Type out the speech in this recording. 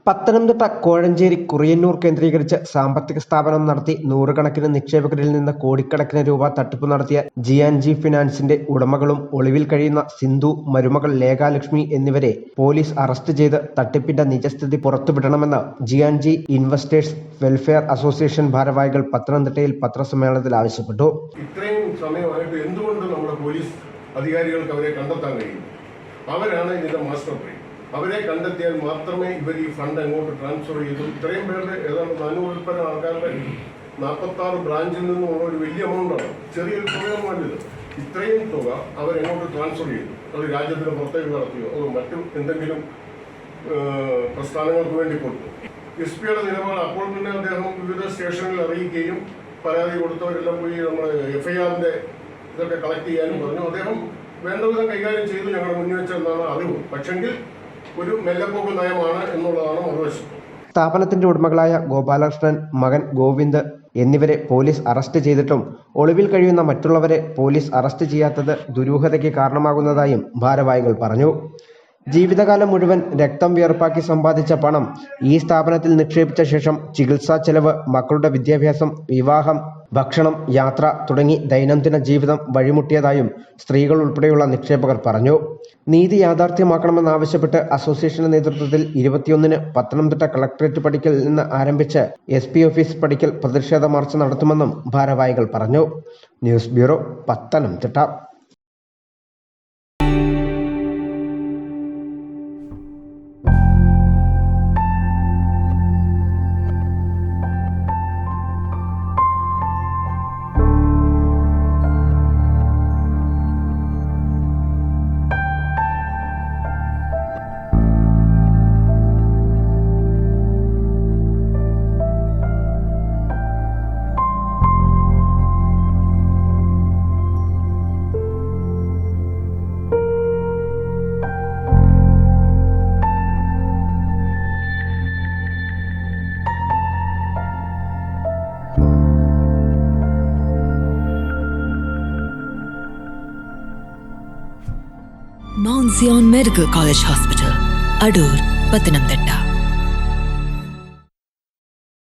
പത്തനംതിട്ട കോഴഞ്ചേരി കുറിയന്നൂർ കേന്ദ്രീകരിച്ച് സാമ്പത്തിക സ്ഥാപനം നടത്തി നൂറുകണക്കിന് നിക്ഷേപകരിൽ നിന്ന് കോടിക്കണക്കിന് രൂപ തട്ടിപ്പ് നടത്തിയ ജി ഫിനാൻസിന്റെ ഉടമകളും ഒളിവിൽ കഴിയുന്ന സിന്ധു, മരുമകൾ ലേഖാലക്ഷ്മി എന്നിവരെ പോലീസ് അറസ്റ്റ് ചെയ്ത് തട്ടിപ്പിന്റെ നിജസ്ഥിതി പുറത്തുവിടണമെന്ന് ജി ഇൻവെസ്റ്റേഴ്സ് വെൽഫെയർ അസോസിയേഷൻ ഭാരവാഹികൾ പത്തനംതിട്ടയിൽ പത്രസമ്മേളനത്തിൽ ആവശ്യപ്പെട്ടു. ഇത്രയും സമയമായിട്ട് എന്തുകൊണ്ട് നമ്മുടെ പോലീസ് അധികാരികൾക്ക് അവരെ കണ്ടെത്താൻ കഴിയും? അവരാണ് ഇതിന്റെ മാസ്റ്റർ ബ്രെയിൻ. അവരെ കണ്ടെത്തിയാൽ മാത്രമേ ഇവർ ഈ ഫണ്ട് അങ്ങോട്ട് ട്രാൻസ്ഫർ ചെയ്തു. ഇത്രയും പേരുടെ ഏതാണ്ട് 400 ആൾക്കാരുടെ 46 ബ്രാഞ്ചിൽ നിന്നുള്ള ഒരു വലിയ എമൗണ്ടാണ്, ചെറിയൊരു തുകയൊന്നുമല്ലത്. ഇത്രയും തുക അവരെങ്ങോട്ട് ട്രാൻസ്ഫർ ചെയ്തു. അത് രാജ്യത്തിന് പുറത്തേക്ക് നടത്തിയോ അതോ മറ്റു എന്തെങ്കിലും പ്രസ്ഥാനങ്ങൾക്ക് വേണ്ടി കൊടുത്തു. SP-യുടെ നിലപാട് അപ്പോൾ തന്നെ അദ്ദേഹം വിവിധ സ്റ്റേഷനിൽ അറിയിക്കുകയും പരാതി കൊടുത്തവരെല്ലാം പോയി നമ്മുടെ FIR-ന്റെ ഇതൊക്കെ കളക്ട് ചെയ്യാനും പറഞ്ഞു. അദ്ദേഹം വേണ്ടവിധം കൈകാര്യം ചെയ്തു, ഞങ്ങൾ മുൻവെച്ചെന്നാണ് അറിവ്. പക്ഷെങ്കിൽ ഒരു മെല്ലപ്പോക്ക് നയമാണ് എന്നുള്ളതാണ് മറുവശം. സ്ഥാപനത്തിന്റെ ഉടമകളായ ഗോപാലകൃഷ്ണൻ, മകൻ ഗോവിന്ദ് എന്നിവരെ പോലീസ് അറസ്റ്റ് ചെയ്തിട്ടും ഒളിവിൽ കഴിയുന്ന മറ്റുള്ളവരെ പോലീസ് അറസ്റ്റ് ചെയ്യാത്തത് ദുരൂഹതയ്ക്ക് കാരണമാകുന്നതായും ഭാരവാഹികൾ പറഞ്ഞു. ജീവിതകാലം മുഴുവൻ രക്തം വിയർപ്പാക്കി സമ്പാദിച്ച പണം ഈ സ്ഥാപനത്തിൽ നിക്ഷേപിച്ച ശേഷം ചികിത്സാ ചെലവ്, മക്കളുടെ വിദ്യാഭ്യാസം, വിവാഹം, ഭക്ഷണം, യാത്ര തുടങ്ങി ദൈനംദിന ജീവിതം വഴിമുട്ടിയതായും സ്ത്രീകൾ ഉൾപ്പെടെയുള്ള നിക്ഷേപകർ പറഞ്ഞു. നീതി യാഥാർത്ഥ്യമാക്കണമെന്നാവശ്യപ്പെട്ട് അസോസിയേഷന്റെ നേതൃത്വത്തിൽ 21-ന് പത്തനംതിട്ട കളക്ടറേറ്റ് പടിക്കൽ നിന്ന് ആരംഭിച്ച് SP ഓഫീസ് പടിക്കൽ പ്രതിഷേധ മാർച്ച് നടത്തുമെന്നും ഭാരവാഹികൾ പറഞ്ഞു. News bureau, Pathanamthitta. Mount Zion Medical College Hospital, Adur, Pathanamthitta.